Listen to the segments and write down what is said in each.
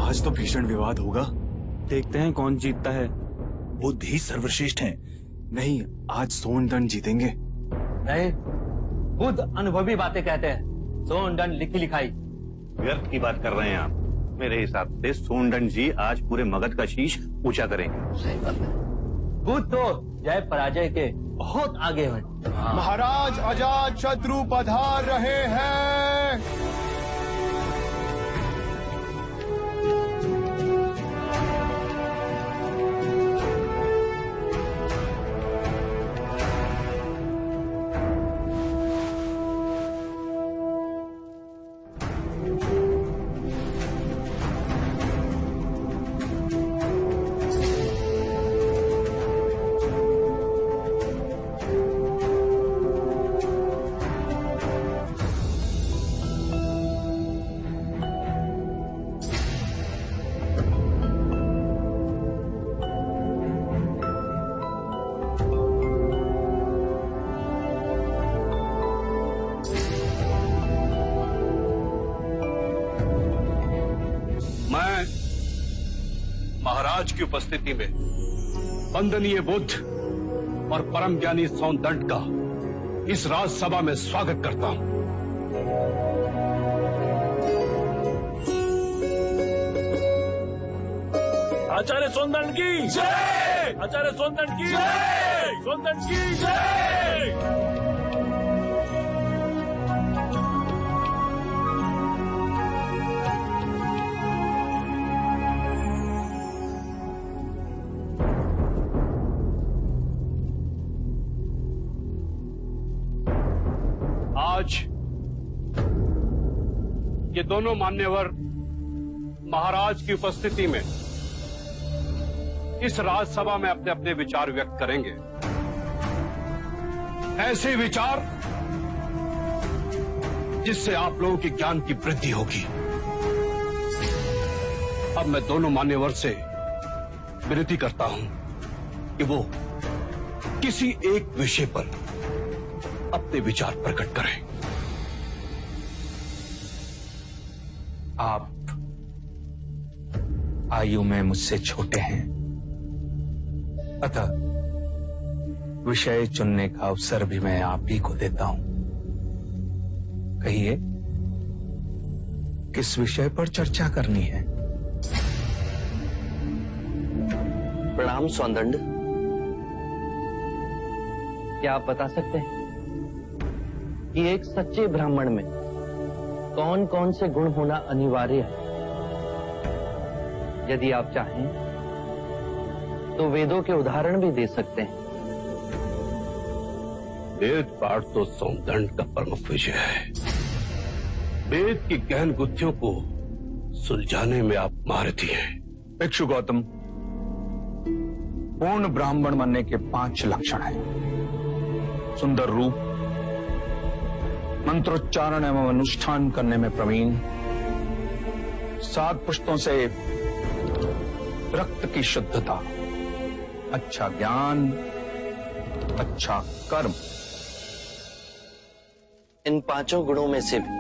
आज तो भीषण विवाद होगा। देखते हैं कौन जीतता है। बुद्ध ही सर्वश्रेष्ठ हैं। नहीं, आज सोनदंड जीतेंगे। नहीं, बुद्ध अनुभवी बातें कहते हैं। सोनदंड लिखी लिखाई। व्यर्थ की बात कर रहे हैं आप। मेरे हिसाब से सोनदंड जी आज पूरे मगध का शीश ऊंचा करेंगे। सही बात है। बुद्ध तो जय पराजय के बहुत आगे हैं। महाराज अजात शत्रु पधार रहे हैं। महाराज की उपस्थिति में वंदनीय बुद्ध और परम ज्ञानी सोनदंड का इस राजसभा में स्वागत करता हूं। आचार्य सोनदंड की जय! आचार्य सोनदंड की जय! सोनदंड की जय! आज ये दोनों मान्यवर महाराज की उपस्थिति में इस राजसभा में अपने अपने विचार व्यक्त करेंगे। ऐसे विचार जिससे आप लोगों के ज्ञान की वृद्धि होगी। अब मैं दोनों मान्यवर से विनती करता हूं कि वो किसी एक विषय पर अपने विचार प्रकट करें। आप आयु में मुझसे छोटे हैं, अतः विषय चुनने का अवसर भी मैं आप ही को देता हूं। कहिए, किस विषय पर चर्चा करनी है? प्रणाम सोनदंड। क्या आप बता सकते हैं कि एक सच्चे ब्राह्मण में कौन कौन से गुण होना अनिवार्य है? यदि आप चाहें तो वेदों के उदाहरण भी दे सकते हैं। वेद पाठ तो सोनदंड का प्रमुख विषय है। वेद की गहन गुत्थियों को सुलझाने में आप महारथी हैं। भिक्षु गौतम, पूर्ण ब्राह्मण बनने के 5 लक्षण हैं। सुंदर रूप, मंत्रोच्चारण एवं अनुष्ठान करने में प्रवीण, 7 पुष्टों से रक्त की शुद्धता, अच्छा ज्ञान, अच्छा कर्म। इन 5 गुणों में से भी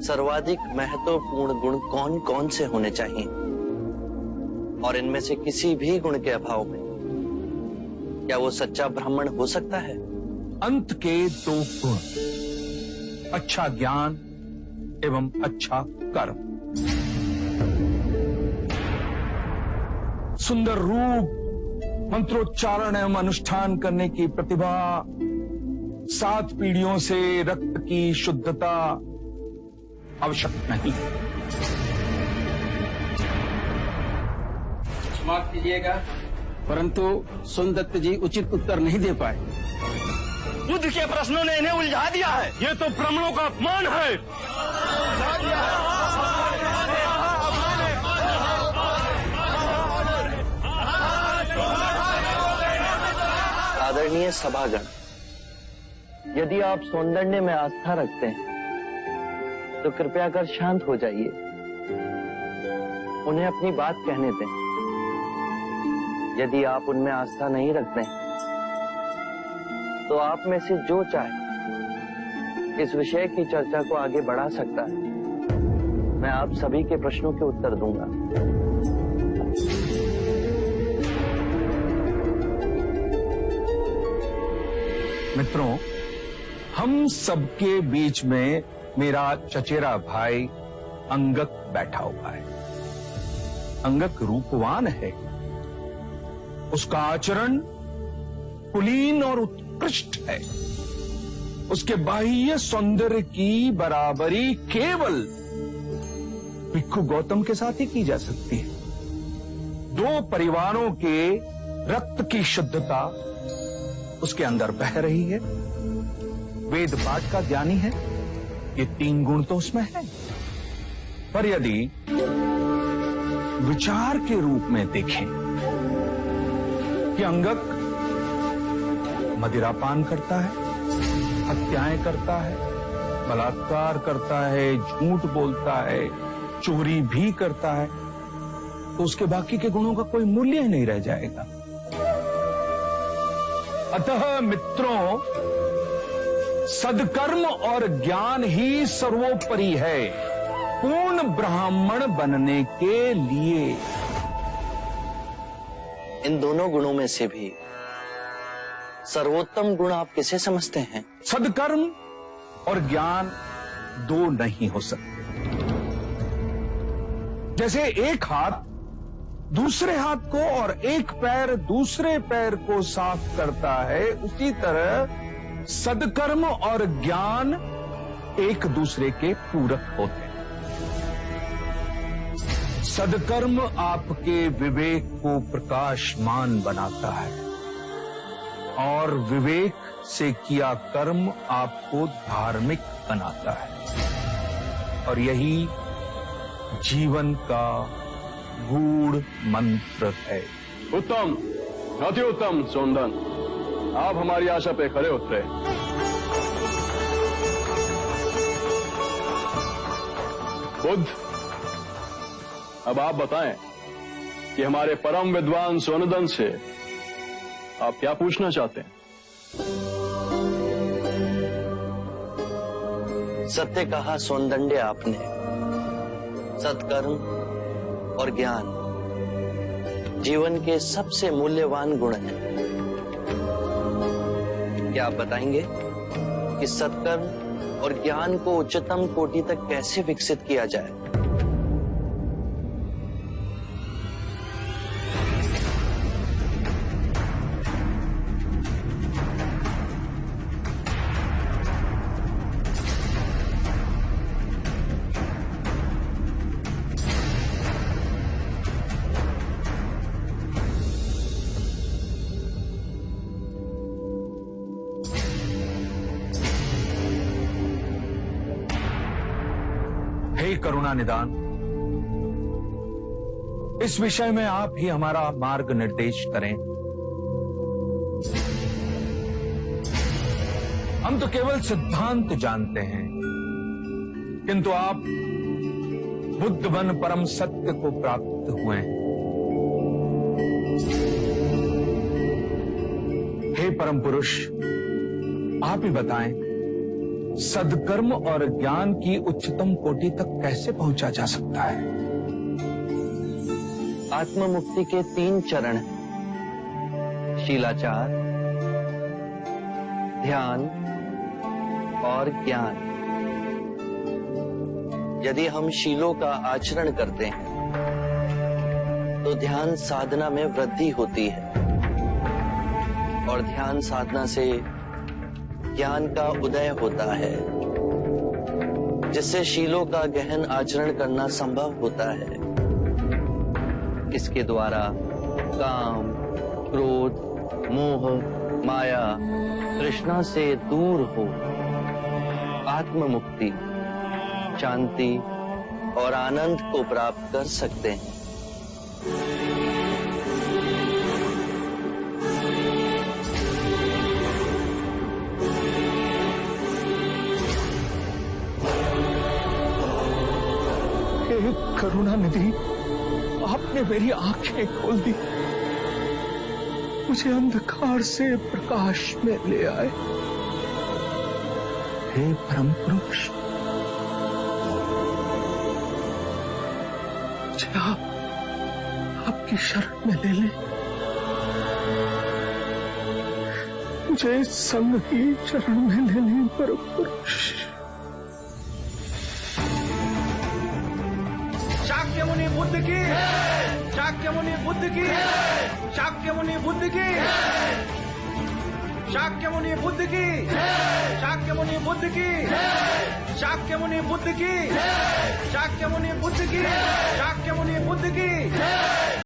सर्वाधिक महत्वपूर्ण गुण कौन कौन से होने चाहिए? और इनमें से किसी भी गुण के अभाव में क्या वो सच्चा ब्राह्मण हो सकता है? अंत के 2 गुण, अच्छा ज्ञान एवं अच्छा कर्म। सुंदर रूप, मंत्रोच्चारण एवं अनुष्ठान करने की प्रतिभा, 7 पीढ़ियों से रक्त की शुद्धता आवश्यक नहीं। माफ कीजिएगा, परंतु सोनदत्त जी उचित उत्तर नहीं दे पाए। बुद्ध के प्रश्नों ने इन्हें उलझा दिया है। ये तो ब्राह्मणों का अपमान है। आदरणीय सभागण, यदि आप सोनदंड में आस्था रखते हैं तो कृपया कर शांत हो जाइए। उन्हें अपनी बात कहने दें। यदि आप उनमें आस्था नहीं रखते हैं तो आप में से जो चाहे इस विषय की चर्चा को आगे बढ़ा सकता है। मैं आप सभी के प्रश्नों के उत्तर दूंगा। मित्रों, हम सबके बीच में मेरा चचेरा भाई अंगक बैठा हुआ है। अंगक रूपवान है, उसका आचरण कुलीन और उत्कृष्ट है। उसके बाह्य सौंदर्य की बराबरी केवल भिक्षु गौतम के साथ ही की जा सकती है। दो परिवारों के रक्त की शुद्धता उसके अंदर बह रही है। वेद पाठ का ज्ञानी है, ये 3 गुण तो उसमें है। पर यदि विचार के रूप में देखें कि अंगक मदिरापान करता है, हत्याएं करता है, बलात्कार करता है, झूठ बोलता है, चोरी भी करता है, तो उसके बाकी के गुणों का कोई मूल्य ही नहीं रह जाएगा। अतः मित्रों, सदकर्म और ज्ञान ही सर्वोपरि है पूर्ण ब्राह्मण बनने के लिए। इन दोनों गुणों में से भी सर्वोत्तम गुण आप किसे समझते हैं? सदकर्म और ज्ञान दो नहीं हो सकते। जैसे एक हाथ दूसरे हाथ को और एक पैर दूसरे पैर को साफ करता है, उसी तरह सदकर्म और ज्ञान एक दूसरे के पूरक होते हैं। सदकर्म आपके विवेक को प्रकाशमान बनाता है और विवेक से किया कर्म आपको धार्मिक बनाता है, और यही जीवन का गूढ़ मंत्र है। उत्तम, अति उत्तम सोनदन, आप हमारी आशा पे खरे उतरे। बुद्ध, अब आप बताएं कि हमारे परम विद्वान सोनदन से आप क्या पूछना चाहते हैं? सत्य कहा सोनदंडे आपने। सत्कर्म और ज्ञान जीवन के सबसे मूल्यवान गुण हैं। क्या आप बताएंगे कि सत्कर्म और ज्ञान को उच्चतम कोटि तक कैसे विकसित किया जाए? हे करुणा निदान, इस विषय में आप ही हमारा मार्ग निर्देश करें। हम तो केवल सिद्धांत जानते हैं, किंतु आप बुद्ध बन परम सत्य को प्राप्त हुए हैं। हे परम पुरुष, आप ही बताएं, सदकर्म और ज्ञान की उच्चतम कोटि तक कैसे पहुंचा जा सकता है? आत्म मुक्ति के 3 चरण हैं: शीलाचार, ध्यान और ज्ञान। यदि हम शीलों का आचरण करते हैं तो ध्यान साधना में वृद्धि होती है, और ध्यान साधना से ज्ञान का उदय होता है, जिससे शीलों का गहन आचरण करना संभव होता है। इसके द्वारा काम, क्रोध, मोह, माया, तृष्णा से दूर हो आत्म मुक्ति, शांति और आनंद को प्राप्त कर सकते हैं। करुणा निधि, आपने मेरी आंखें खोल दी, मुझे अंधकार से प्रकाश में ले आए। हे परम पुरुष, मुझे आपकी शरण में ले ले, मुझे संग की शरण में ले ले परम पुरुष। शाक्य मुनि बुद्ध की, शाक्य मुनि बुद्ध की, शाक्य मुनि बुद्ध की, शाक्य मुनि बुद्ध की, शाक्य मुनि बुद्ध की, शाक्य मुनि बुद्ध की, शाक्य मुनि बुद्ध की, शाक्य मुनि बुद्ध की।